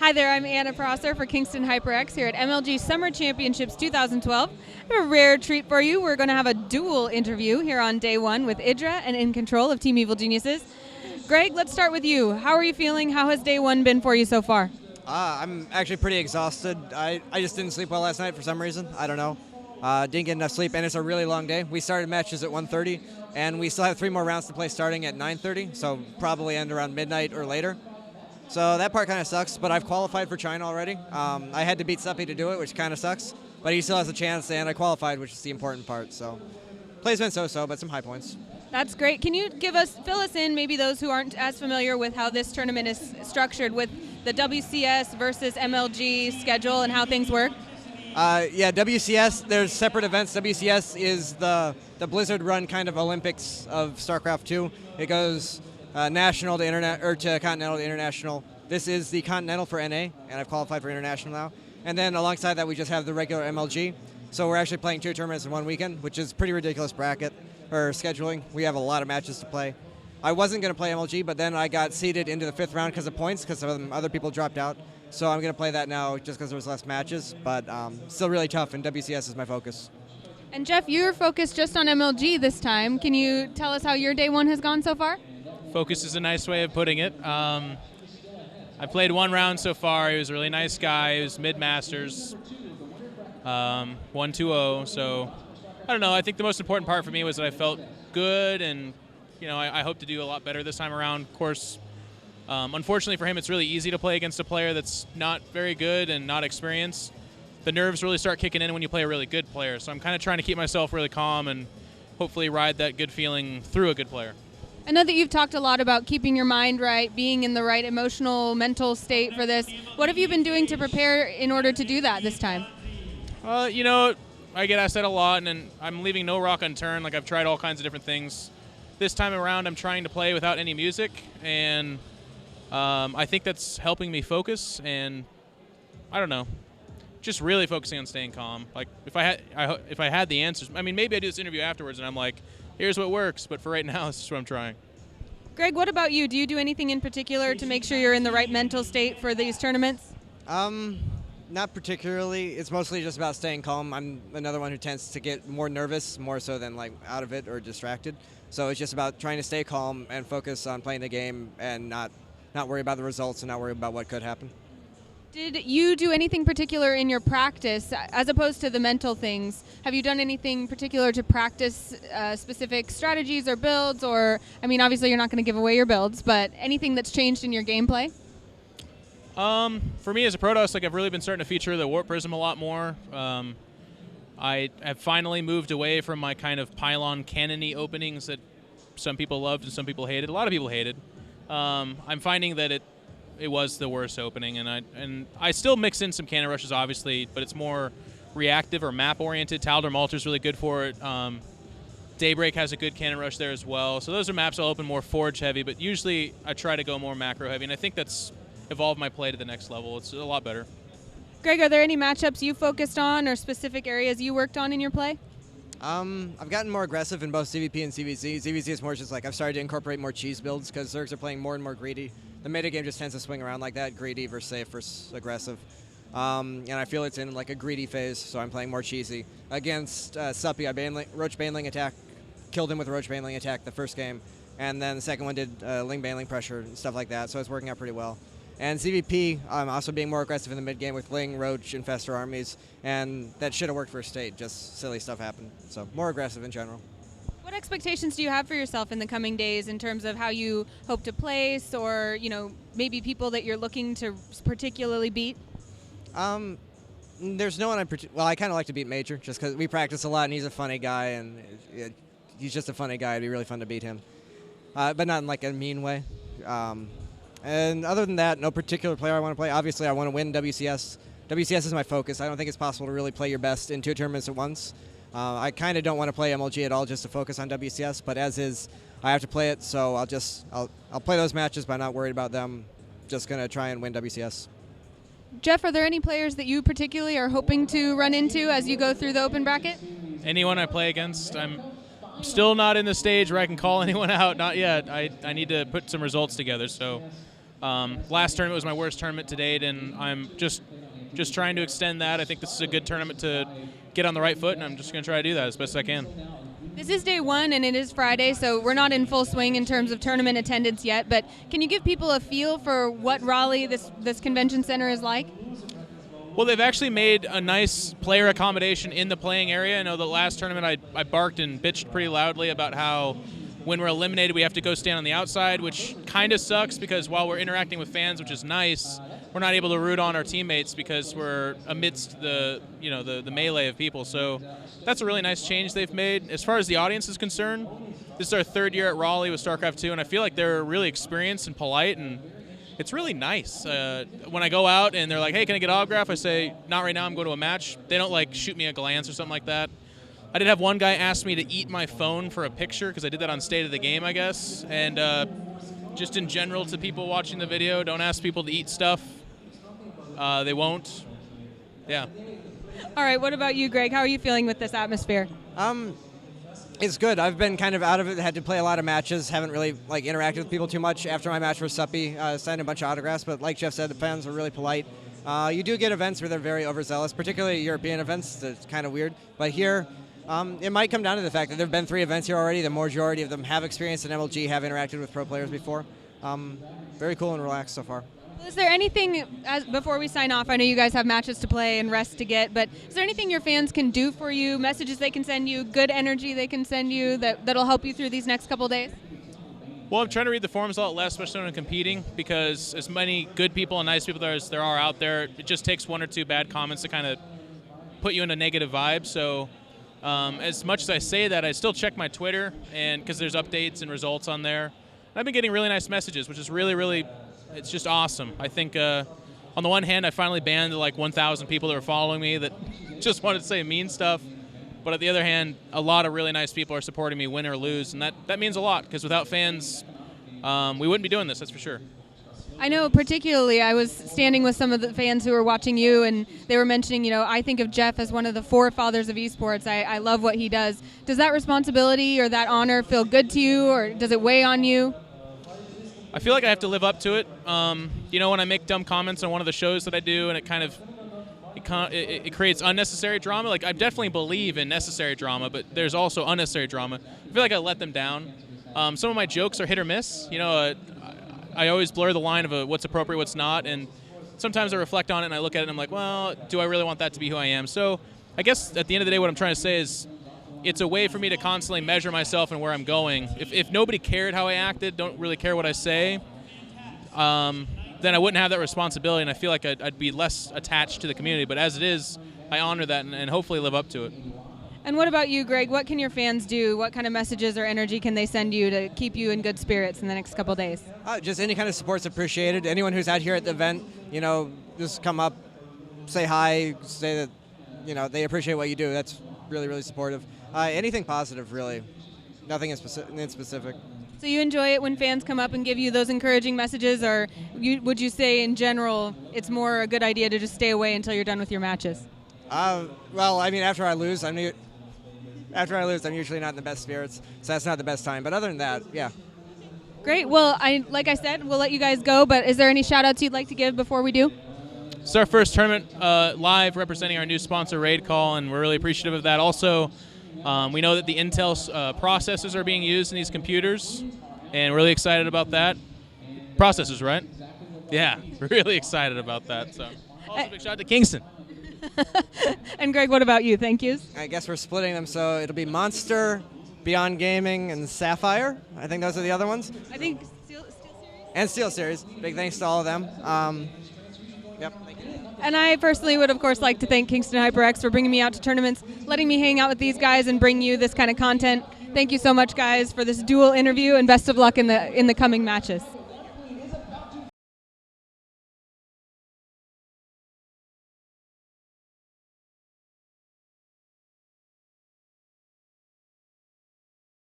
Hi there, I'm Anna Prosser for Kingston HyperX here at MLG Summer Championships 2012. I have a rare treat for you. We're going to have a dual interview here on day one with Idra and In Control of Team Evil Geniuses. Greg, let's start with you. How are you feeling? How has day one been for you so far? I'm actually pretty exhausted. I just didn't sleep well last night for some reason. I don't know. Didn't get enough sleep, and it's a really long day. We started matches at 1:30, and we still have 3 more rounds to play starting at 9:30, so probably end around midnight or later. So that part kind of sucks, but I've qualified for China already. I had to beat Suppy to do it, which kind of sucks, but he still has a chance, and I qualified, which is the important part. So play's been so-so, but some high points. That's great. Can you fill us in, maybe those who aren't as familiar with how this tournament is structured with the WCS versus MLG schedule and how things work? Yeah, WCS, there's separate events. WCS is the Blizzard run kind of Olympics of StarCraft 2. It goes national to to continental to international. This is the continental for NA, and I've qualified for international now. And then alongside that, we just have the regular MLG. So we're actually playing 2 tournaments in one weekend, which is pretty ridiculous bracket or scheduling. We have a lot of matches to play. I wasn't going to play MLG, but then I got seeded into the 5th round because of points, because other people dropped out. So I'm going to play that now just because there was less matches, but still really tough, and WCS is my focus. And Jeff, you're focused just on MLG this time. Can you tell us how your day one has gone so far? Focus is a nice way of putting it. I played 1 round so far. He was a really nice guy. He was mid-masters, 1-2-0. So I don't know. I think the most important part for me was that I felt good, and I hope to do a lot better this time around. Of course, unfortunately for him, it's really easy to play against a player that's not very good and not experienced. The nerves really start kicking in when you play a really good player. So I'm kind of trying to keep myself really calm and hopefully ride that good feeling through a good player. I know that you've talked a lot about keeping your mind right, being in the right emotional, mental state for this. What have you been doing to prepare in order to do that this time? I get asked that a lot, and I'm leaving no rock unturned. Like, I've tried all kinds of different things. This time around, I'm trying to play without any music, and I think that's helping me focus, and I don't know, just really focusing on staying calm. Like, if I had the answers, I mean, maybe I do this interview afterwards, and I'm like, here's what works, but for right now, this is what I'm trying. Greg, what about you? Do you do anything in particular to make sure you're in the right mental state for these tournaments? Not particularly. It's mostly just about staying calm. I'm another one who tends to get more nervous, more so than like out of it or distracted. So it's just about trying to stay calm and focus on playing the game and not worry about the results and not worry about what could happen. Did you do anything particular in your practice, as opposed to the mental things? Have you done anything particular to practice specific strategies or builds? Or, I mean, obviously you're not going to give away your builds, but anything that's changed in your gameplay? For me as a Protoss, I've really been starting to feature the Warp Prism a lot more. I have finally moved away from my kind of pylon cannon-y openings that some people loved and some people hated. A lot of people hated. I'm finding that it was the worst opening, and I still mix in some cannon rushes, obviously, but it's more reactive or map-oriented. Tal'Dorei Malter's really good for it. Daybreak has a good cannon rush there as well. So those are maps I'll open more forge-heavy, but usually I try to go more macro-heavy, and I think that's evolved my play to the next level. It's a lot better. Greg, are there any matchups you focused on or specific areas you worked on in your play? I've gotten more aggressive in both CVP and CVZ. CVZ is more just like I've started to incorporate more cheese builds because Zergs are playing more and more greedy. The metagame just tends to swing around like that, greedy versus safe versus aggressive. And I feel it's in like a greedy phase, so I'm playing more cheesy. Against Suppy, I Roach Baneling attack, killed him with a Roach Baneling attack the first game, and then the second one did Ling Baneling pressure and stuff like that, so it's working out pretty well. And CVP, I'm also being more aggressive in the mid game with Ling, Roach, and Fester armies, and that should have worked for state, just silly stuff happened. So more aggressive in general. What expectations do you have for yourself in the coming days in terms of how you hope to place, or maybe people that you're looking to particularly beat? There's no one well, I kind of like to beat Major just because we practice a lot and he's a funny guy, and he's just a funny guy. It'd be really fun to beat him, but not in like a mean way. And other than that, no particular player I want to play. Obviously, I want to win WCS. WCS is my focus. I don't think it's possible to really play your best in 2 tournaments at once. I kind of don't want to play MLG at all just to focus on WCS, but as is, I have to play it, so I'll play those matches, but I'm not worried about them. Just going to try and win WCS. Jeff, are there any players that you particularly are hoping to run into as you go through the open bracket? Anyone I play against. I'm still not in the stage where I can call anyone out. Not yet. I need to put some results together, so Last tournament was my worst tournament to date, and I'm just trying to extend that. I think this is a good tournament to get on the right foot, and I'm just going to try to do that as best I can. This is day one, and it is Friday, so we're not in full swing in terms of tournament attendance yet, but can you give people a feel for what Raleigh, this convention center, is like? Well, they've actually made a nice player accommodation in the playing area. I know the last tournament I barked and bitched pretty loudly about how when we're eliminated we have to go stand on the outside, which kind of sucks because while we're interacting with fans, which is nice, we're not able to root on our teammates because we're amidst the melee of people. So that's a really nice change they've made. As far as the audience is concerned, this is our third year at Raleigh with StarCraft 2, and I feel like they're really experienced and polite, and it's really nice. When I go out and they're like, hey, can I get an autograph? I say, not right now, I'm going to a match. They don't like shoot me a glance or something like that. I did have one guy ask me to eat my phone for a picture because I did that on State of the Game, I guess. And just in general to people watching the video, don't ask people to eat stuff. They won't. Yeah. All right, what about you, Greg? How are you feeling with this atmosphere? It's good. I've been kind of out of it. Had to play a lot of matches. Haven't really interacted with people too much after my match for Suppy. Signed a bunch of autographs, but like Jeff said, the fans are really polite. You do get events where they're very overzealous, particularly European events. That's kind of weird. But here, it might come down to the fact that there have been 3 events here already. The majority of them have experienced in MLG, have interacted with pro players before. Very cool and relaxed so far. Is there anything, before we sign off, I know you guys have matches to play and rest to get, but is there anything your fans can do for you, messages they can send you, good energy they can send you that'll help you through these next couple days? Well, I'm trying to read the forums a lot less, especially when I'm competing, because as many good people and nice people as there are out there, it just takes 1 or 2 bad comments to kind of put you in a negative vibe. So as much as I say that, I still check my Twitter, and because there's updates and results on there. And I've been getting really nice messages, which is really, really, it's just awesome. I think on the one hand, I finally banned the 1,000 people that were following me that just wanted to say mean stuff. But on the other hand, a lot of really nice people are supporting me, win or lose, and that means a lot, because without fans, we wouldn't be doing this, that's for sure. I know particularly I was standing with some of the fans who were watching you, and they were mentioning, I think of Jeff as one of the forefathers of esports. I love what he does. Does that responsibility or that honor feel good to you, or does it weigh on you? I feel like I have to live up to it. When I make dumb comments on one of the shows that I do, and it creates unnecessary drama. I definitely believe in necessary drama, but there's also unnecessary drama. I feel like I let them down. Some of my jokes are hit or miss. I always blur the line of what's appropriate, what's not, and sometimes I reflect on it and I look at it and I'm like, well, do I really want that to be who I am? So I guess at the end of the day, what I'm trying to say is it's a way for me to constantly measure myself and where I'm going. If nobody cared how I acted, don't really care what I say, then I wouldn't have that responsibility, and I feel like I'd be less attached to the community. But as it is, I honor that and hopefully live up to it. And what about you, Greg? What can your fans do? What kind of messages or energy can they send you to keep you in good spirits in the next couple days? Just any kind of support's appreciated. Anyone who's out here at the event, just come up, say hi, say that, they appreciate what you do. That's really, really supportive. Anything positive, really. Nothing in specific. So you enjoy it when fans come up and give you those encouraging messages, or would you say in general it's more a good idea to just stay away until you're done with your matches? Well, after I lose, I'm usually not in the best spirits, so that's not the best time. But other than that, yeah. Great. Well, like I said, we'll let you guys go, but is there any shout-outs you'd like to give before we do? It's our first tournament live representing our new sponsor, Raidcall, and we're really appreciative of that. Also, we know that the Intel processors are being used in these computers, and we're really excited about that. Processors, right? Yeah, really excited about that. So, also big shout out to Kingston. And Greg, what about you? Thank yous. I guess we're splitting them, so it'll be Monster, Beyond Gaming, and Sapphire. I think those are the other ones. I think Steel Series. And Steel Series. Big thanks to all of them. Yep. Thank you. And I personally would, of course, like to thank Kingston HyperX for bringing me out to tournaments, letting me hang out with these guys and bring you this kind of content. Thank you so much, guys, for this dual interview, and best of luck in the coming matches.